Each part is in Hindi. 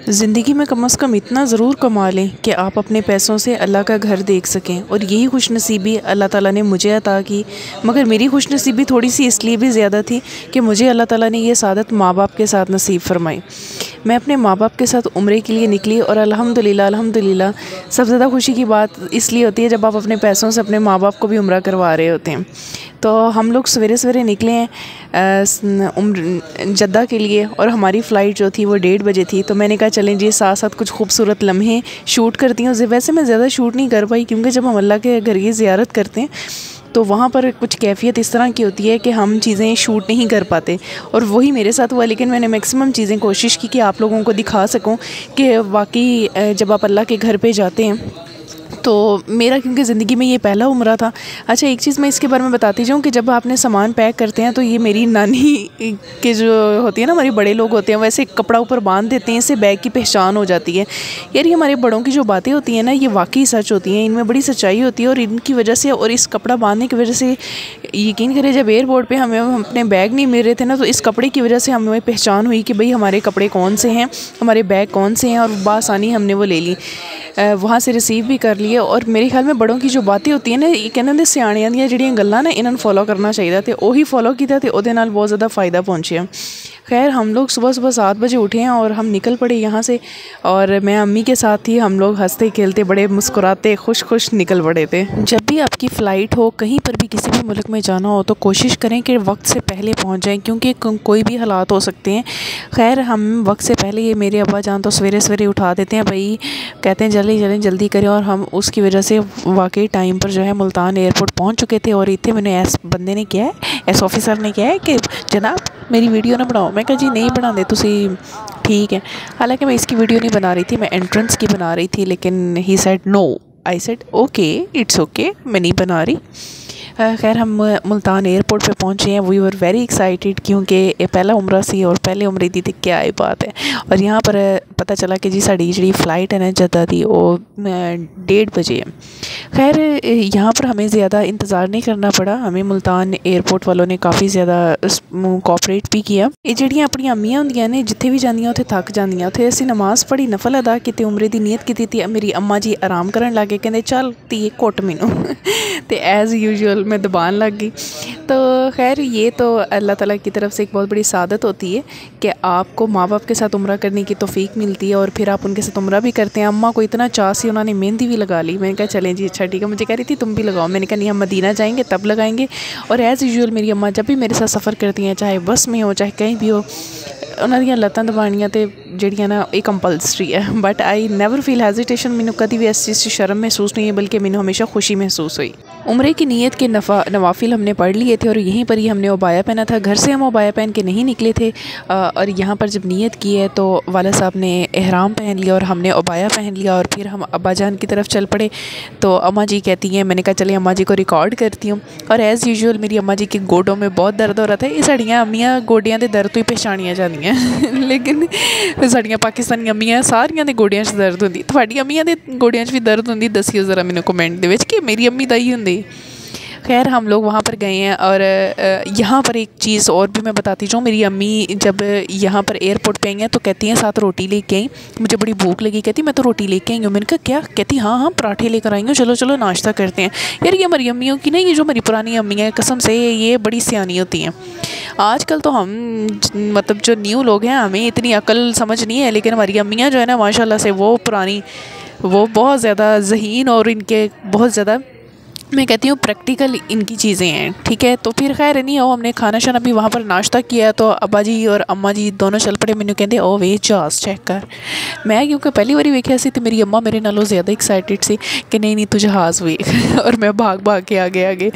ज़िंदगी में कम से कम इतना ज़रूर कमा लें कि आप अपने पैसों से अल्लाह का घर देख सकें, और यही खुशनसीबी अल्लाह ताला ने मुझे अता की। मगर मेरी खुशनसीबी थोड़ी सी इसलिए भी ज़्यादा थी कि मुझे अल्लाह ताला ने ये सादत माँ बाप के साथ नसीब फरमाई। मैं अपने माँ बाप के साथ उम्रे के लिए निकली, और अल्हम्दुलिल्लाह अल्हम्दुलिल्लाह सबसे ज़्यादा खुशी की बात इसलिए होती है जब आप अपने पैसों से अपने माँ बाप को भी उम्रा करवा रहे होते हैं। तो हम लोग सवेरे सवेरे निकले हैं जद्दा के लिए, और हमारी फ़्लाइट जो थी वो 1:30 बजे थी। तो मैंने कहा चलें जी साथ साथ कुछ खूबसूरत लम्हे शूट करती हूँ। वैसे मैं ज़्यादा शूट नहीं कर पाई, क्योंकि जब हम अल्लाह के घर की ज़ियारत करते हैं तो वहाँ पर कुछ कैफ़ियत इस तरह की होती है कि हम चीज़ें शूट नहीं कर पाते, और वही मेरे साथ हुआ। लेकिन मैंने मैक्सिमम चीज़ें कोशिश की कि आप लोगों को दिखा सकूँ कि वाकई जब आप अल्लाह के घर पे जाते हैं तो मेरा, क्योंकि ज़िंदगी में ये पहला उम्रा था। अच्छा, एक चीज़ मैं इसके बारे में बताती जाऊँ कि जब आपने सामान पैक करते हैं तो ये मेरी नानी के जो होती है ना, हमारे बड़े लोग होते हैं, वैसे कपड़ा ऊपर बांध देते हैं, इससे बैग की पहचान हो जाती है। यार ये हमारे बड़ों की जो बातें होती हैं ना, ये वाकई सच होती हैं, इनमें बड़ी सच्चाई होती है। और इनकी वजह से, और इस कपड़ा बांधने की वजह से, यकीन करें जब एयरपोर्ट पर हमें अपने बैग नहीं मिल रहे थे ना, तो इस कपड़े की वजह से हमें पहचान हुई कि भाई हमारे कपड़े कौन से हैं, हमारे बैग कौन से हैं, और बासानी हमने वो ले ली, वहाँ से रिसीव भी कर लिए। और मेरे ख्याल में बड़ों की जो बातें होती हैं ना, ये कहने दे सियाणियां दी ਜਿਹੜੀਆਂ ਗੱਲਾਂ ना इन्होंने फॉलो करना चाहिए, तो वही फॉलो किया तो ਉਹਦੇ ਨਾਲ बहुत ज़्यादा फ़ायदा पहुँचे। खैर हम लोग सुबह सुबह 7 बजे उठे हैं और हम निकल पड़े यहाँ से, और मैं अम्मी के साथ थी। हम लोग हंसते खेलते बड़े मुस्कुराते खुश निकल पड़े थे। जब भी आपकी फ़्लाइट हो, कहीं पर भी किसी भी मुल्क में जाना हो, तो कोशिश करें कि वक्त से पहले पहुँच जाएँ, क्योंकि कोई भी हालात हो सकते हैं। खैर हम वक्त से पहले, ये मेरे अब्बा जान तो सवेरे सवेरे उठा देते हैं भाई, कहते हैं जल्दी करें, और हम उसकी वजह से वाकई टाइम पर जो है मुल्तान एयरपोर्ट पहुँच चुके थे। और इतने मैंने ऐस बंदे ने किया है, ऐस ऑफिसर ने किया है कि जनाब मेरी वीडियो ना बनाओ। मैं कहा जी नहीं बनाते तुसी, ठीक है। हालांकि मैं इसकी वीडियो नहीं बना रही थी, मैं एंट्रेंस की बना रही थी, लेकिन he said no. I said okay, it's okay, मैं नहीं बना रही। खैर हम मुल्तान एयरपोर्ट पे पहुँचे हैं। वी वर वेरी एक्साइटेड, क्योंकि ये पहला उम्रा सी और पहले उम्रे दी थी, क्या ही बात है। और यहाँ पर पता चला कि जी साड़ी जी फ़्लाइट है ना जद्दा दी, वो 1:30 बजे है। खैर यहाँ पर हमें ज़्यादा इंतज़ार नहीं करना पड़ा, हमें मुल्तान एयरपोर्ट वालों ने काफ़ी ज़्यादा कोऑपरेट भी किया। ये ਜਿਹੜੀਆਂ अपनी अम्मियां होंदियां ने, जिथे भी जांदियां उत्थे थक जांदियां। उत्थे असीं नमाज़ पढ़ी, नफल अदा कीते, उम्रे दी नीयत कीती थी। मेरी अम्मा जी आराम करन लग गए, कहंदे चल धीए घुट मैनू तो एज़ यूजुअल मैं दबान लग गई। तो खैर ये तो अल्लाह ताला की तरफ से एक बहुत बड़ी सादत होती है कि आपको माँ बाप के साथ उम्रा करने की तौफीक मिलती है, और फिर आप उनके साथ उम्रा भी करते हैं। अम्मा को इतना चाह सी, उन्होंने मेहंदी भी लगा ली। मैंने कहा चलें जी अच्छा ठीक है। मुझे कह रही थी तुम भी लगाओ, मैंने कहा नहीं हम मदीना जाएंगे तब लगाएंगे। और एज़ यूजुअल मेरी अम्मा जब भी मेरे साथ सफ़र करती हैं, चाहे बस में हो चाहे कहीं भी हो, उन्हों दी लत्तां दबानियां ते ਜਿਹੜੀਆਂ ना ये कंपलसरी है। बट आई नैवर फील हैजिटेशन, मैंने कभी भी इस चीज़ की शर्म महसूस नहीं है, बल्कि मैंने हमेशा खुशी महसूस हुई। उम्रे की नीयत के नवाफिल हमने पढ़ लिए थे, और यहीं पर ही हमने उबाया पहना था। घर से हम उबाया पहन के नहीं निकले थे, और यहाँ पर जब नीयत की है तो वाला साहब ने एहराम पहन लिया और हमने उबाया पहन लिया, और फिर हम अब्बा जान की तरफ चल पड़े। तो अम्मा जी कहती हैं, मैंने कहा चलिए अम्मा जी को रिकॉर्ड करती हूँ। और एज़ यूजुअल मेरी अम्मा जी के गोडों में बहुत दर्द हो रहा था। ये साड़ियाँ अम्मियाँ गोडियां के दर्द तो ही पहचानियाँ जांदियां लेकिन साड़ियाँ पाकिस्तानी अम्मियाँ सारियां दे गोडियां च दर्द होंदी। तुहाडी अम्मियां दे गोडियां च भी दर्द होंदी? दसियो ज़रा मैनू कमेंट दे विच कि मेरी अम्मी दा ही हुंदी। खैर हम लोग वहाँ पर गए हैं, और यहाँ पर एक चीज़ और भी मैं बताती जाऊँ। मेरी अम्मी जब यहाँ पर एयरपोर्ट पे आई हैं तो कहती हैं साथ रोटी लेके आई, मुझे बड़ी भूख लगी। कहती मैं तो रोटी लेके आई हूँ। मैंने कहा क्या? कहती हाँ पराठे लेकर आई हूँ, चलो चलो नाश्ता करते हैं। यार ये हमारी अम्मियों की नहीं, ये जो हमारी पुरानी अम्मी है, कसम से ये बड़ी सियानी होती हैं। आजकल तो हम मतलब जो न्यू लोग हैं, हमें इतनी अकल समझ नहीं है, लेकिन हमारी अम्मियाँ जो है ना माशाल्लाह से वो पुरानी, वो बहुत ज़्यादा ज़हीन, और इनके बहुत ज़्यादा मैं कहती हूँ प्रैक्टिकल इनकी चीज़ें हैं। ठीक है, तो फिर खैर नहीं हो, हमने खाना शाना भी वहाँ पर नाश्ता किया। तो अब्बा जी और अम्मा जी दोनों चल पड़े। मैंने कहते ओ वे जहाज़ चेक कर। मैं क्योंकि पहली बारी वेख्या सी, तो मेरी अम्मा मेरे नालों ज़्यादा एक्साइटेड सी कि नहीं तू जहाज़ वेख और मैं भाग के आगे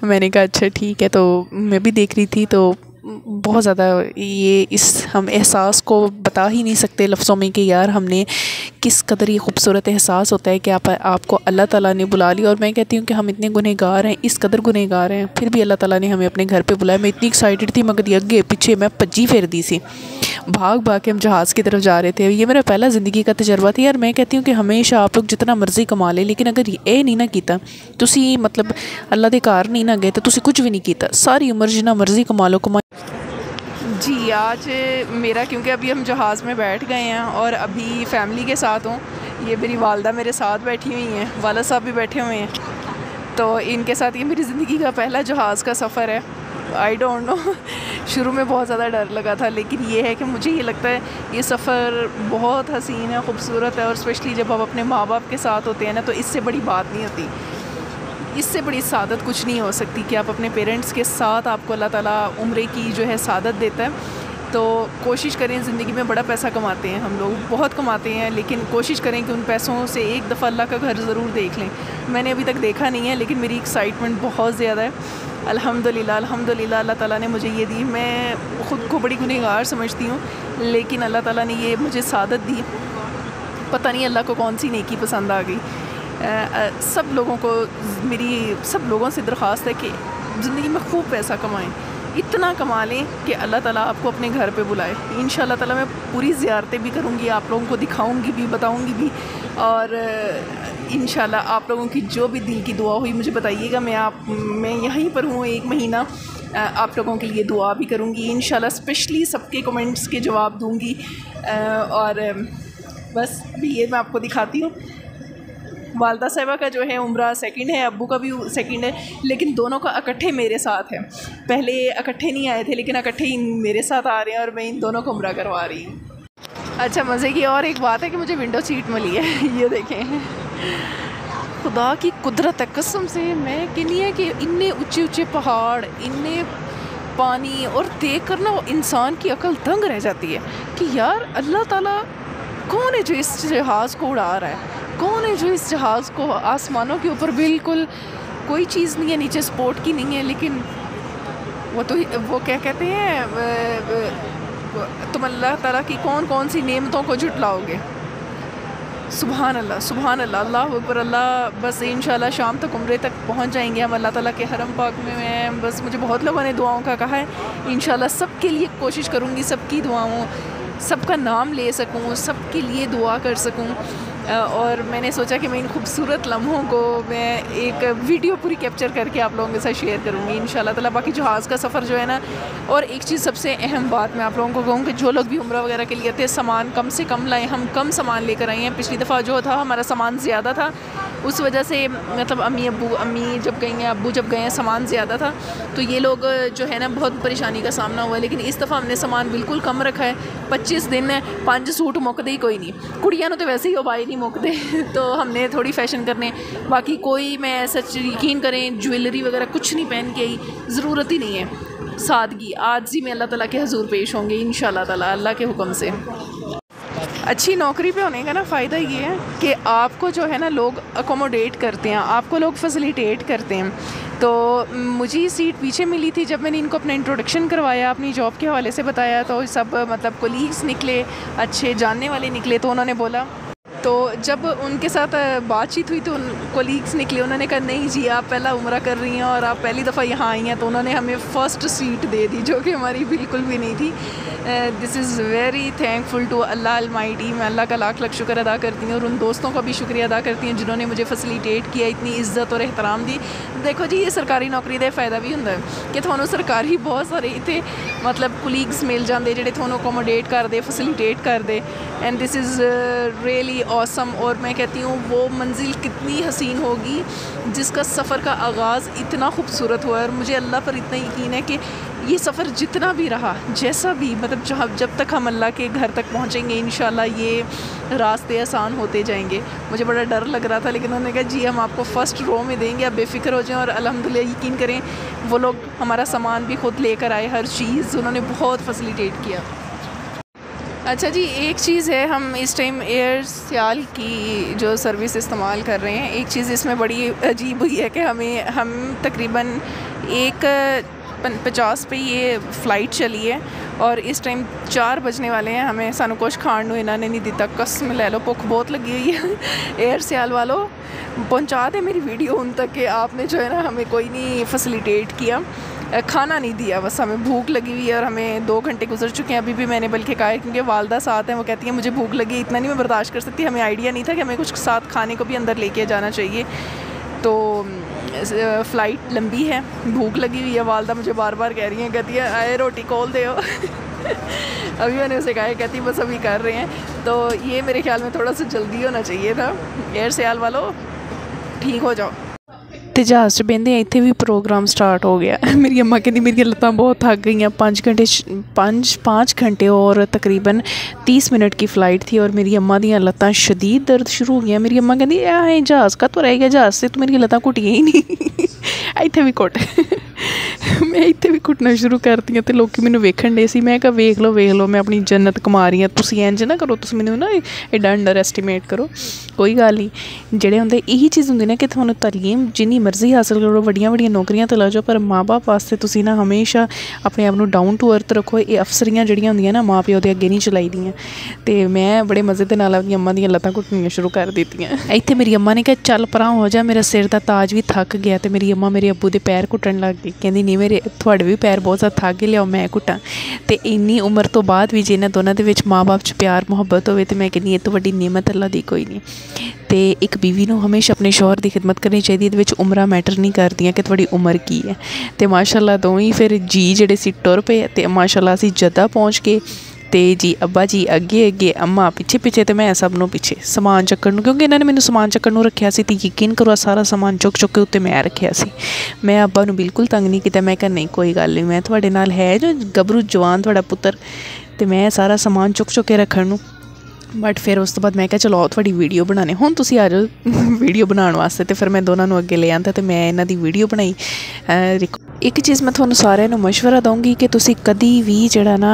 मैंने कहा अच्छा ठीक है। तो मैं भी देख रही थी, तो बहुत ज़्यादा ये हम एहसास को बता ही नहीं सकते लफ्ज़ों में कि यार हमने किस कदर ये खूबसूरत एहसास होता है कि आपको अल्लाह ताला ने बुला लिया। और मैं कहती हूँ कि हम इतने गुनहगार हैं, इस कदर गुनहगार हैं, फिर भी अल्लाह ताला ने हमें अपने घर पे बुलाया। मैं इतनी एक्साइटेड थी, मगर अगे पीछे मैं भज्जी फिरदी सी, भाग के हम जहाज़ की तरफ जा रहे थे। ये मेरा पहला ज़िंदगी का तजर्बा था। यार मैं कहती हूँ कि हमेशा आप लोग जितना मर्जी कमा ले, लेकिन अगर ये नहीं ना किया, तुसी मतलब अल्लाह के घर नहीं ना गए, तो तुसी कुछ भी नहीं किया। सारी उम्र जितना मर्जी कमा लो, जी आज मेरा, क्योंकि अभी हम जहाज़ में बैठ गए हैं और अभी फैमिली के साथ हूँ। ये मेरी वालदा मेरे साथ बैठी हुई हैं, वाला साहब भी बैठे हुए हैं, तो इनके साथ ये मेरी ज़िंदगी का पहला जहाज़ का सफ़र है। आई डोंट नो शुरू में बहुत ज़्यादा डर लगा था, लेकिन ये है कि मुझे ये लगता है ये सफ़र बहुत हसीन है, ख़ूबसूरत है, और स्पेशली जब आप अपने माँ बाप के साथ होते हैं ना, तो इससे बड़ी बात नहीं होती, इससे बड़ी सादत कुछ नहीं हो सकती कि आप अपने पेरेंट्स के साथ, आपको अल्लाह ताला उम्र की जो है सादत देता है। तो कोशिश करें, ज़िंदगी में बड़ा पैसा कमाते हैं हम लोग, बहुत कमाते हैं, लेकिन कोशिश करें कि उन पैसों से एक दफ़ा अल्लाह का घर ज़रूर देख लें। मैंने अभी तक देखा नहीं है, लेकिन मेरी एक्साइटमेंट बहुत ज़्यादा है। अल्हम्दुलिल्लाह अल्हम्दुलिल्लाह अल्लाह ताला ने मुझे ये दी। मैं ख़ुद को बड़ी गुनहगार समझती हूँ, लेकिन अल्लाह ताला ने ये मुझे सादत दी। पता नहीं अल्लाह को कौन सी नेकी पसंद आ गई। सब लोगों को, मेरी सब लोगों से दरख्वास्त है कि ज़िंदगी में खूब पैसा कमाएं, इतना कमा लें कि अल्लाह ताला आपको अपने घर पे बुलाए। इंशाअल्लाह ताला मैं पूरी ज़ियारतें भी करूँगी, आप लोगों को दिखाऊँगी भी, बताऊँगी भी, और इंशाअल्लाह आप लोगों की जो भी दिल की दुआ हुई मुझे बताइएगा। मैं यहीं पर हूँ 1 महीना, आप लोगों के लिए दुआ भी करूँगी इंशाअल्लाह। स्पेशली सबके कमेंट्स के जवाब दूँगी, और बस अभी ये मैं आपको दिखाती हूँ। वालदा साहिबा का जो है उम्रा सेकंड है, अब्बू का भी सेकंड है, लेकिन दोनों का इकट्ठे मेरे साथ है। पहले इकट्ठे नहीं आए थे, लेकिन इकट्ठे ही मेरे साथ आ रहे हैं, और मैं इन दोनों को उम्रा करवा रही हूँ। अच्छा, मज़े की और एक बात है कि मुझे विंडो सीट मिली है। ये देखें, खुदा की कुदरत है, कसम से मैं कहनी है कि इन्ने ऊंचे ऊंचे पहाड़, इन्ने पानी, और देख कर ना इंसान की अकल दंग रह जाती है कि यार अल्लाह ताला कौन है जो इस जहाज़ को उड़ा रहा है, कौन है जो इस जहाज़ को, आसमानों के ऊपर बिल्कुल कोई चीज़ नहीं है, नीचे स्पोर्ट की नहीं है, लेकिन वो क्या कहते हैं, तुम अल्लाह ताला की कौन कौन सी नेमतों को झुटलाओगे। सुभान अल्लाह सुभान अल्लाह, अल्लाह अकबर, अल्लाह। बस इंशाल्लाह शाम तक उम्रे तक पहुंच जाएंगे हम अल्लाह ताला के हरम पाक में। मैं बस, मुझे बहुत लोगों ने दुआओं का कहा है, इंशाल्लाह सबके लिए कोशिश करूँगी, सबकी दुआओं, सबका नाम ले सकूँ, सबके लिए दुआ कर सकूँ। और मैंने सोचा कि मैं इन खूबसूरत लम्हों को मैं एक वीडियो पूरी कैप्चर करके आप लोगों के साथ शेयर करूँगी इंशाल्लाह ताला। बाकी जहाज़ का सफ़र जो है ना, और एक चीज़ सबसे अहम बात मैं आप लोगों को कहूँ कि जो लोग भी उम्रा वगैरह के लिए आते हैं, सामान कम से कम लाएँ। हम कम सामान लेकर आए हैं। पिछली दफ़ा जो था हमारा सामान ज़्यादा था, उस वजह से मतलब अम्मी जब गई हैं, अब्बू जब गए हैं, सामान ज़्यादा था, तो ये लोग जो है ना बहुत परेशानी का सामना हुआ। लेकिन इस दफ़ा हमने सामान बिल्कुल कम रखा है। 25 दिन है, 5 सूट मुकदे ही कोई नहीं, कुड़ियाँ तो वैसे ही बाई नहीं मुकदे तो हमने थोड़ी फैशन करने। बाकी कोई, मैं सच यकीन करें, ज्वेलरी वगैरह कुछ नहीं पहन के आई, ज़रूरत ही नहीं है। सादगी, आजी में अल्लाह ताला के हजूर पेश होंगे इंशाल्लाह ताला, अल्लाह के हुक्म से। अच्छी नौकरी पे होने का ना फ़ायदा ये है कि आपको जो है ना लोग अकोमोडेट करते हैं, आपको लोग फैसिलिटेट करते हैं। तो मुझे सीट पीछे मिली थी। जब मैंने इनको अपना इंट्रोडक्शन करवाया, अपनी जॉब के हवाले से बताया, तो सब मतलब कोलीग्स निकले, अच्छे जानने वाले निकले। तो उन्होंने बोला, तो जब उनके साथ बातचीत हुई तो कोलीग्स निकले, उन्होंने कहा नहीं जी आप पहला उम्रा कर रही हैं और आप पहली दफ़ा यहाँ आई हैं, तो उन्होंने हमें फ़र्स्ट सीट दे दी, जो कि हमारी बिल्कुल भी नहीं थी। This is very thankful to Allah almighty. मैं अल्लाह का लाख लाख शुक्र अदा करती हूँ, और उन दोस्तों का भी शुक्रिया अदा करती हूँ जिन्होंने मुझे फैसिलिटेट किया, इतनी इज्जत और एहतराम दी। देखो जी, ये सरकारी नौकरी का फ़ायदा भी होंगे कि थानू सरकारी बहुत सारे इतने मतलब कोलीग्स मिल जाते जेडे थानू अकोमोडेट कर दे, फैसिलिटेट कर दे, and this is really awesome. और मैं कहती हूँ वो मंजिल कितनी हसीन होगी जिसका सफ़र का आगाज़ इतना खूबसूरत हुआ है। और मुझे अल्लाह पर इतना यकीन है कि ये सफ़र जितना भी रहा, जैसा भी मतलब जब तक हम अल्लाह के घर तक पहुँचेंगे, इंशाल्लाह ये रास्ते आसान होते जाएंगे। मुझे बड़ा डर लग रहा था, लेकिन उन्होंने कहा जी हम आपको फ़र्स्ट रो में देंगे, आप बेफ़िक्र हो जाएं। और अल्हम्दुलिल्लाह यकीन करें, वो लोग हमारा सामान भी ख़ुद लेकर आए, हर चीज़ उन्होंने बहुत फैसिलिटेट किया। अच्छा जी, एक चीज़ है, हम इस टाइम एयरसेल की जो सर्विस इस्तेमाल कर रहे हैं। एक चीज़ इसमें बड़ी अजीब हुई है कि हम तकरीबन 1:50 पे ये फ़्लाइट चली है, और इस टाइम 4 बजने वाले हैं। हमें सानू कुछ खाण नूं इन्होंने नहीं दिता, कसम ले लो, भुख बहुत लगी हुई है। एयरसेल वालों पहुँचा दे मेरी वीडियो उन तक कि आपने जो है ना हमें कोई नहीं फैसिलिटेट किया, खाना नहीं दिया, बस हमें भूख लगी हुई है। और हमें 2 घंटे गुजर चुके हैं, अभी भी मैंने बल्कि कहा है, क्योंकि वालदा साथ हैं, वो कहती हैं मुझे भूख लगी, इतना नहीं मैं बर्दाश्त कर सकती। हमें आइडिया नहीं था कि हमें कुछ साथ खाने को भी अंदर लेके जाना चाहिए। तो फ़्लाइट लंबी है, भूख लगी हुई है। वालदा मुझे बार बार कह रही हैं, कहती है आए रोटी खोल दे हो। अभी मैंने उसे कहा, कहती बस अभी कर रहे हैं। तो ये मेरे ख्याल में थोड़ा सा जल्दी होना चाहिए था। एयर सियाल वालों ठीक हो जाओ। तो जहाज़ च बहते इतने भी प्रोग्राम स्टार्ट हो गया। मेरी अम्मा कहती मेरी लत्तां बहुत थक गई हैं। 5 घंटे और तकरीबन 30 मिनट की फ़्लाइट थी और मेरी अम्मा दी लत्तां शदीद दर्द शुरू हो गया। मेरी अम्मा कहती जहाज़ का तो रह गया, जहाज़ से तो मेरी लत्तां घुटियां ही नहीं। इत्थे भी घुट मैं इत्थे भी घुटना शुरू करती हूँ। तो लोग मैंने वेखन डे सी। मैं कहा वेख लो मैं अपनी जन्नत कमा रही हूँ। तुसीं इंज ना करो, तुसीं मैनूं ना एडा अंडर एस्टीमेट करो। कोई गल नहीं, जेह्ड़े होंदे यही चीज़ होंदी ना कि तुहानूं तलीम जिन्नी मर्जी हासिल करो, वड्डियां नौकरियां ते ला जाओ, पर माँ बाप वास्ते तुसीं ना हमेशा अपने आप नूं डाउन टू अर्थ रखो। ये अफसरियां जिहड़ियां होंदियां ना माँ प्यो दे अगे नहीं चलाई दियां। ते मैं बड़े मज़े दे नाल अपनी अम्मा दियां लत्तां घुटनियां शुरू कर दित्तियां। इत्थे मेरी अम्मा ने कहा चल परां हो जा, मेरा सिर दा ताज भी थक गया। तो मेरी अम्मा मेरे अब्बू दे पैर घुटन लग गई, कहंदी नहीं मेरे थोड़े भी पैर बहुत ज़्यादा थक गए, लियाओ मैं घुटां। तो इन्नी उम्र तो बाद भी जे इन्हां दोनों दे विच माँ बाप च प्यार मुहब्बत होवे तो मैं कहनी इह तो वड्डी नेमत अल्लाह दी कोई नहीं। तो एक बीवी नूं हमेशा अपने शौहर की खिदमत करनी चाहिए। इहदे विच उम्रां मैटर नहीं करदियां कि तुहाडी उम्र की है। तो माशाअल्लाह दोवें फिर जी जिहड़े सी टुर पे। तो माशाअल्लाह असीं जद्दा पहुँच गए। तो जी अब्बा जी अगे अगे, अम्मा पिछे पिछे, तो मैं सब नूं पिछे समान चक्कण, क्योंकि इन्होंने मैंने समान चक्कण नूं रखिया सी। ते यकीन करो सारा समान चुक चुक के उत्ते मैं रखिया सी। मैं अब्बा नूं बिल्कुल तंग नहीं किया। मैं कहा नहीं कोई गल नहीं, मैं तुहाडे नाल है जो गबरू जवान तुहाडा पुत्तर। तो मैं सारा समान चुक चुक के रखण नूं। बट फिर उस तो बाद मैं क्या चलो आओ थोड़ी वीडियो बनाने, हुण तुसीं आ जाओ वीडियो बनाने वास्ते। तो फिर मैं दोनों नूं अगे ले आंदा तो मैं इन्हां दी वीडियो बनाई। एक चीज़ मैं तुहानूं सारिਆਂ नूं मशवरा दूँगी कि तुसीं कदी भी जिहड़ा ना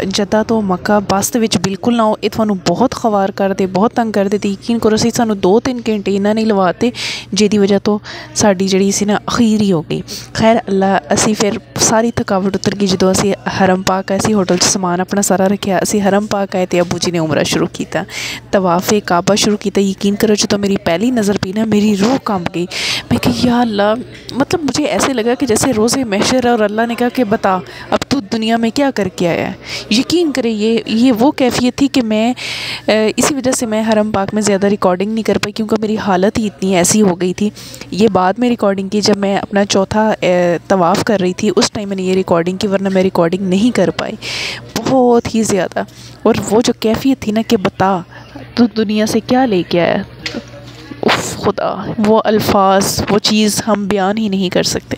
जद्दा तो मक्का बस दे विच बिल्कुल ना हो। ये तुहानूं बहुत खवार करदे, बहुत तंग करदे। ते यकीन करो सी सानूं 2-3 घंटे इन्हां ने लवाते, जिहदी वजह तो साडी जिहड़ी सी ना अखीर ही हो गई। खैर अल्लाह असी फिर सारी थकावट उतर गई जदों असी हरम पाक आए सी। होटल च समान अपना सारा रखिया, असी हरम पाक आए तो अबू जी ने उमरा शुरू किया, तवाफ़े काबा शुरू किया। यकीन करो जो तो मेरी पहली नज़र पी ना मेरी रूह कांप गई। मैं कि या अल्लाह, मतलब मुझे ऐसे लगा कि जैसे रोज़े महशर और अल्लाह ने कहा कि बता अब तू दुनिया में क्या करके आया है। यकीन करें ये वो कैफियत थी कि मैं इसी वजह से मैं हरम पाक में ज़्यादा रिकॉर्डिंग नहीं कर पाई, क्योंकि मेरी हालत ही इतनी ऐसी हो गई थी। ये बाद में रिकॉर्डिंग की जब मैं अपना चौथा तवाफ़ कर रही थी, उस टाइम मैंने ये रिकॉर्डिंग की, वरना मैं रिकॉर्डिंग नहीं कर पाई बहुत ही ज़्यादा। और वो जो कैफियत थी ना कि बता तू दुनिया से क्या लेके आया, उफ खुदा, वो अल्फाज, वो चीज़ हम बयान ही नहीं कर सकते।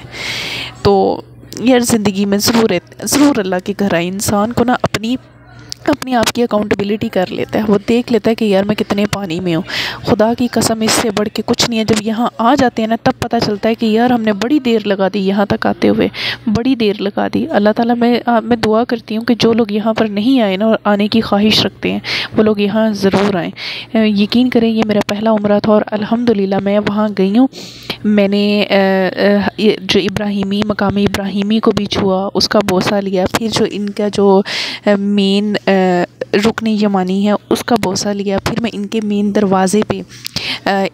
तो यार ज़िंदगी में ज़रूर अल्लाह के घर आए इंसान को ना अपनी आप की अकाउंटेबिलिटी कर लेता है। वो देख लेता है कि यार मैं कितने पानी में हूँ। खुदा की कसम इससे बढ़ के कुछ नहीं है। जब यहाँ आ जाते हैं ना तब पता चलता है कि यार हमने बड़ी देर लगा दी यहाँ तक आते हुए, बड़ी देर लगा दी। अल्लाह ताला मैं दुआ करती हूँ कि जो लोग यहाँ पर नहीं आए ना और आने की ख्वाहिश रखते हैं वो लोग यहाँ ज़रूर आएँ। यकीन करें ये मेरा पहला उम्रा था और अल्हम्दुलिल्लाह मैं वहाँ गई हूँ। मैंने जो मकाम इब्राहिमी को भी छुआ, उसका बोसा लिया। फिर जो इनका जो मेन रुकन यमानी है उसका बोसा लिया। फिर मैं इनके मेन दरवाज़े पे,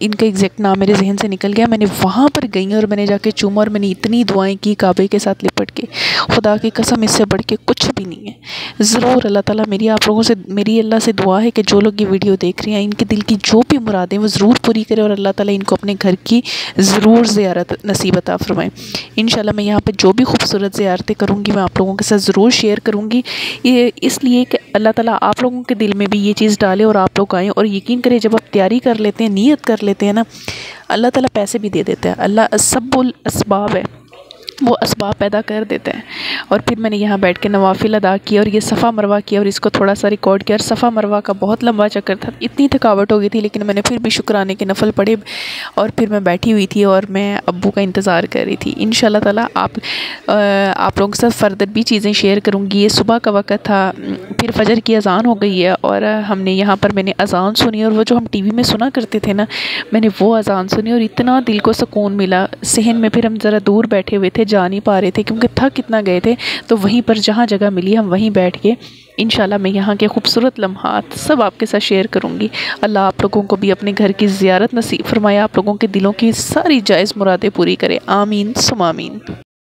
इनका एग्जैक्ट नाम मेरे जहन से निकल गया, मैंने वहाँ पर गई और मैंने जाके चूमा और मैंने इतनी दुआएं की काबे के साथ लिपट के। खुदा की कसम इससे बढ़ के कुछ भी नहीं है। ज़रूर अल्लाह ताला मेरी आप लोगों से, मेरी अल्लाह से दुआ है कि जो लोग ये वीडियो देख रहे हैं इनके दिल की जो भी मुरादें वो ज़रूर पूरी करे और अल्लाह ताला इनको अपने घर की ज़रूर ज़ियारत नसीब अता फरमाएं। इंशाल्लाह मैं यहाँ पर जो भी खूबसूरत ज़ियारतें करूँगी मैं आप लोगों के साथ ज़रूर शेयर करूँगी, ये इसलिए कि अल्लाह ताला आप लोगों के दिल में भी ये चीज़ डाले और आप लोग आएँ। और यकीन करें जब आप तैयारी कर लेते हैं, नीयत कर लेते हैं ना, अल्लाह ताला पैसे भी दे देता है। अल्लाह सबुल असबाब है, वो असबाब पैदा कर देता है। और फिर मैंने यहाँ बैठ के नवाफिल अदा किया और ये सफ़ा मरवा किया और इसको थोड़ा सा रिकॉर्ड किया। और सफ़ा मरवा का बहुत लंबा चक्कर था, इतनी थकावट हो गई थी, लेकिन मैंने फिर भी शुक्राने के नफल पढ़े और फिर मैं बैठी हुई थी और मैं अब्बू का इंतज़ार कर रही थी। इंशाल्लाह ताला आप लोगों के साथ फर्दर भी चीज़ें शेयर करूँगी। ये सुबह का वक़्त था, फिर फजर की अज़ान हो गई है और हमने यहाँ पर मैंने अज़ान सुनी और वो जो हम टीवी में सुना करते थे ना, मैंने वो अज़ान सुनी और इतना दिल को सुकून मिला। सहन में फिर हम ज़रा दूर बैठे हुए थे, जा नहीं पा रहे थे क्योंकि थक कितना गए थे। तो वहीं पर जहाँ जगह मिली हम वहीं बैठ के इंशाल्लाह मैं यहाँ के खूबसूरत लम्हात सब आपके साथ शेयर करूँगी। अल्लाह आप लोगों को भी अपने घर की ज़ियारत नसीब फरमाए, आप लोगों के दिलों की सारी जायज़ मुरादें पूरी करे। आमीन सुम आमीन।